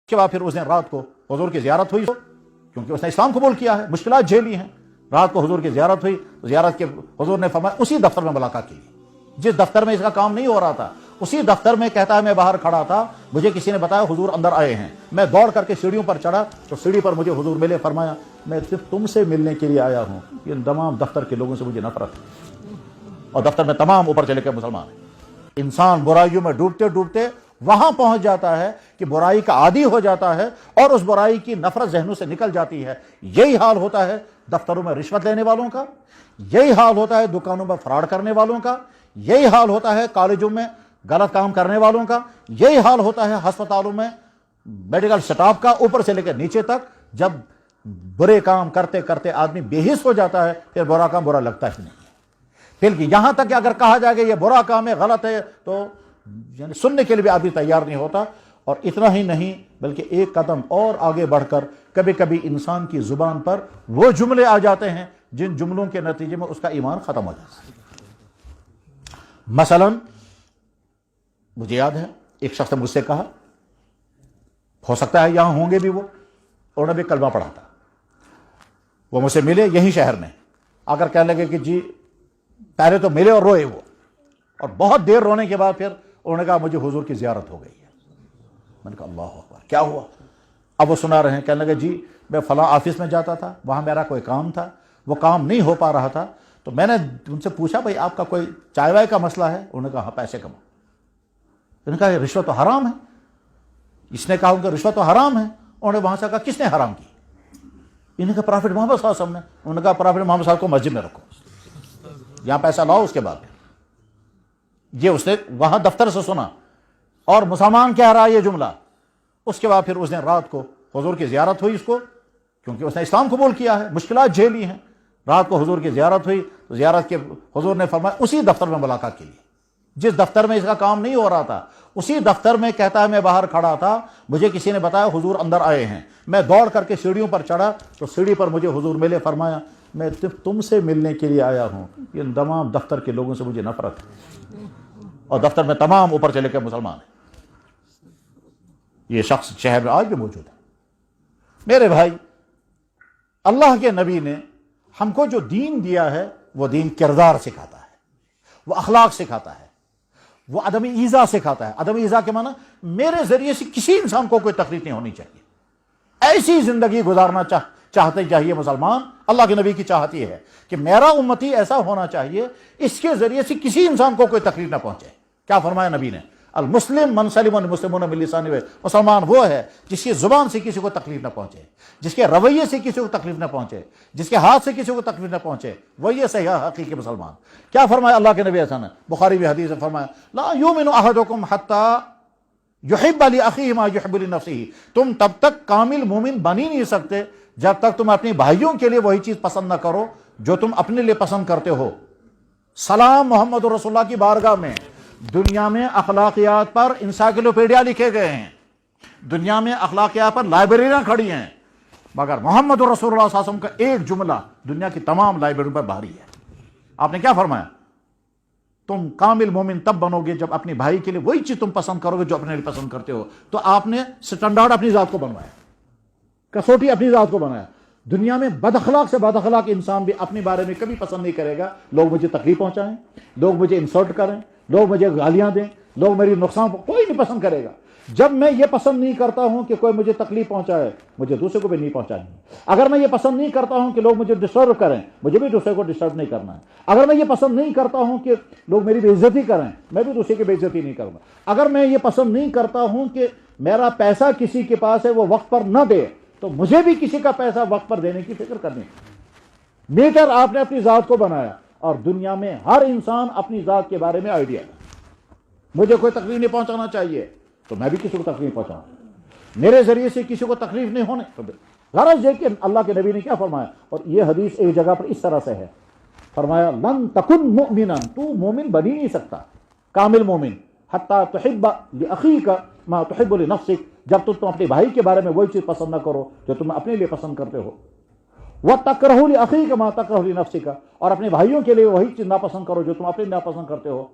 کے بعد پھر اس دن رات کو حضور کی زیارت ہوئی، کیونکہ اس نے اسلام قبول کیا ہے، مشکلات جھیلی ہیں۔ رات کو حضور کی زیارت ہوئی، زیارت کے حضور نے فرمایا اسی دفتر میں ملاقات کی، جس دفتر میں اس کا کام نہیں ہو رہا تھا اسی دفتر میں کہتا ہے میں باہر کھڑا تھا، مجھے کسی نے بتایا حضور اندر آئے ہیں، میں دوڑ کر کے سیڑھیوں پر چڑھا تو سیڑھی پر مجھے حضور ملے، فرمایا میں صرف تم سے ملنے کے لیے آیا ہوں، یہ تمام دفتر کے لوگوں سے مجھے نفرت ہے، اور دفتر میں تمام اوپر چلے کے مسلمان ہیں۔ انسان برائیوں میں ڈوبتے ڈوبتے وہاں پہنچ جاتا ہے کہ برائی کا عادی ہو جاتا ہے اور اس برائی کی نفرت ذہنوں سے نکل جاتی ہے۔ یہی حال ہوتا ہے دفتروں میں رشوت لینے والوں کا، یہی حال ہوتا ہے دکانوں میں فراڈ کرنے والوں کا، یہی حال ہوتا ہے کالجوں میں غلط کام کرنے والوں کا، یہی حال ہوتا ہے ہسپتالوں میں میڈیکل سٹاف کا، اوپر سے لے کر نیچے تک۔ جب برے کام کرتے کرتے آدمی بے حس ہو جاتا ہے پھر برا کام برا لگتا ہی نہیں ہے۔ پھر یہاں تک کہ اگر کہا جائے کہ یہ برا کام ہے، غلط ہے، تو یعنی سننے کے لیے بھی آدمی تیار نہیں ہوتا۔ اور اتنا ہی نہیں بلکہ ایک قدم اور آگے بڑھ کر کبھی کبھی انسان کی زبان پر وہ جملے آ جاتے ہیں جن جملوں کے نتیجے میں اس کا ایمان ختم ہو جاتا ہے۔ مثلا مجھے یاد ہے ایک شخص نے مجھ سے کہا، ہو سکتا ہے یہاں ہوں گے بھی وہ، انہوں نے بھی کلمہ پڑھا تھا، وہ مجھ سے ملے یہیں شہر میں، اگر کہنے لگے کہ جی پہلے تو ملے اور روئے وہ، اور بہت دیر رونے کے بعد پھر انہوں نے کہا مجھے حضور کی زیارت ہو گئی ہے۔ میں نے کہا اللہ اکبر، کیا ہوا؟ اب وہ سنا رہے ہیں، کہنے لگے جی میں فلاں آفس میں جاتا تھا، وہاں میرا کوئی کام تھا، وہ کام نہیں ہو پا رہا تھا، تو میں نے ان سے پوچھا بھائی آپ کا کوئی چائے وائے کا مسئلہ ہے؟ انہوں نے کہا ہاں پیسے کماؤ۔ انہوں نے کہا یہ رشوت تو حرام ہے۔ اس نے کہا کہ رشوت تو حرام ہے۔ انہوں نے وہاں سے کہا کس نے حرام کی؟ انہوں نے کہا پرافٹ محمد صلی اللہ علیہ وسلم نے۔ انہوں نے کہا پرافٹ محمد صاحب کو مسجد میں رکھو، یہاں پیسہ لاؤ، اس کے بعد یہ اس نے وہاں دفتر سے سنا اور مسلمان کہہ رہا ہے یہ جملہ۔ اس کے بعد پھر اس دن رات کو حضور کی زیارت ہوئی، اس کو کیونکہ اس نے اسلام قبول کیا ہے، مشکلات جھیلی ہیں۔ رات کو حضور کی زیارت ہوئی تو زیارت کے حضور نے فرمایا اسی دفتر میں ملاقات کی، جس دفتر میں اس کا کام نہیں ہو رہا تھا اسی دفتر میں کہتا ہے میں باہر کھڑا تھا، مجھے کسی نے بتایا حضور اندر آئے ہیں، میں دوڑ کر کے سیڑھیوں پر چڑھا تو سیڑھی پر مجھے حضور ملے، فرمایا میں صرف تم سے ملنے کے لیے آیا ہوں، یہ تمام دفتر کے لوگوں سے مجھے نفرت ہے، اور دفتر میں تمام اوپر چلے کے مسلمان ہیں۔ یہ شخص شہر میں آج بھی موجود ہے۔ میرے بھائی، اللہ کے نبی نے ہم کو جو دین دیا ہے وہ دین کردار سکھاتا ہے، وہ اخلاق سکھاتا ہے، وہ عدم ایذا سکھاتا ہے۔ عدم ایذا کے معنی میرے ذریعے سے کسی انسان کو کوئی تکلیف نہیں ہونی چاہیے، ایسی زندگی گزارنا چاہتے چاہیے مسلمان۔ اللہ کے نبی کی چاہت یہ ہے کہ میرا امتی ایسا ہونا چاہیے اس کے ذریعے سے کسی انسان کو کوئی تکلیف نہ پہنچے۔ کیا فرمایا نبی نے؟ المسلم من سلم المسلمون من لسانہ، مسلمان وہ ہے جس کی زبان سے کسی کو تکلیف نہ پہنچے، جس کے رویے سے کسی کو تکلیف نہ پہنچے، جس کے ہاتھ سے کسی کو تکلیف نہ پہنچے، وہ یہ صحیح حقیقی مسلمان۔ کیا فرمایا اللہ کے نبی ایسا نے؟ بخاری میں حدیث میں فرمایا لا یؤمن احدکم حتی یحب لاخیہ ما یحب لنفسہ، تم تب تک کامل مومن بن ہی نہیں سکتے جب تک تم اپنے بھائیوں کے لیے وہی چیز پسند نہ کرو جو تم اپنے لیے پسند کرتے ہو۔ سلام محمد رسول اللہ کی بارگاہ میں دنیا میں اخلاقیات پر انسائکلوپیڈیا لکھے گئے ہیں، دنیا میں اخلاقیات پر لائبریریاں کھڑی ہیں، مگر محمد رسول اللہ صلی اللہ علیہ وسلم کا ایک جملہ دنیا کی تمام لائبریریوں پر بھاری ہے۔ آپ نے کیا فرمایا؟ تم کامل مومن تب بنو گے جب اپنے بھائی کے لیے وہی چیز تم پسند کرو گے جو اپنے لیے پسند کرتے ہو۔ تو آپ نے سٹینڈرڈ اپنی ذات کو بنوایا، کسوٹی اپنی ذات کو بنایا۔ دنیا میں بد اخلاق سے بد اخلاق انسان بھی اپنے بارے میں کبھی پسند نہیں کرے گا لوگ مجھے تکلیف پہنچائیں، لوگ مجھے انسلٹ کریں، لوگ مجھے گالیاں دیں، لوگ میری نقصان کوئی نہیں پسند کرے گا۔ جب میں یہ پسند نہیں کرتا ہوں کہ کوئی مجھے تکلیف پہنچائے، مجھے دوسرے کو بھی نہیں پہنچانی ہے۔ اگر میں یہ پسند نہیں کرتا ہوں کہ لوگ مجھے ڈسٹرب کریں، مجھے بھی دوسرے کو ڈسٹرب نہیں کرنا ہے۔ اگر میں یہ پسند نہیں کرتا ہوں کہ لوگ میری بے عزتی کریں، میں بھی دوسرے کی بے عزتی نہیں کروں گا۔ اگر میں یہ پسند نہیں کرتا ہوں کہ میرا پیسہ کسی کے پاس ہے وہ وقت پر نہ دے، تو مجھے بھی کسی کا پیسہ وقت پر دینے کی فکر کرنی ہے۔ میٹر آپ نے اپنی ذات کو بنایا، اور دنیا میں ہر انسان اپنی ذات کے بارے میں آئیڈیا ہے۔ مجھے کوئی تکلیف نہیں پہنچانا چاہیے تو میں بھی کسی کو تکلیف پہنچاؤں، میرے ذریعے سے کسی کو تکلیف نہیں ہونے۔ غرض یہ کہ اللہ کے نبی نے کیا فرمایا، اور یہ حدیث ایک جگہ پر اس طرح سے ہے، فرمایا لن تکن مؤمنا، تو مومن بن ہی نہیں سکتا کامل مومن، حتی تحب لاخیک ما تحب لنفسک، جب تم اپنے بھائی کے بارے میں وہی چیز پسند نہ کرو جو تم اپنے لیے پسند کرتے ہو۔ وَتَكْرَهُ لِأَخِيكَ مَا تَكْرَهُ لِنَفْسِكَ، اور اپنے بھائیوں کے لیے وہی چیز ناپسند کرو جو تم اپنے لیے ناپسند کرتے ہو۔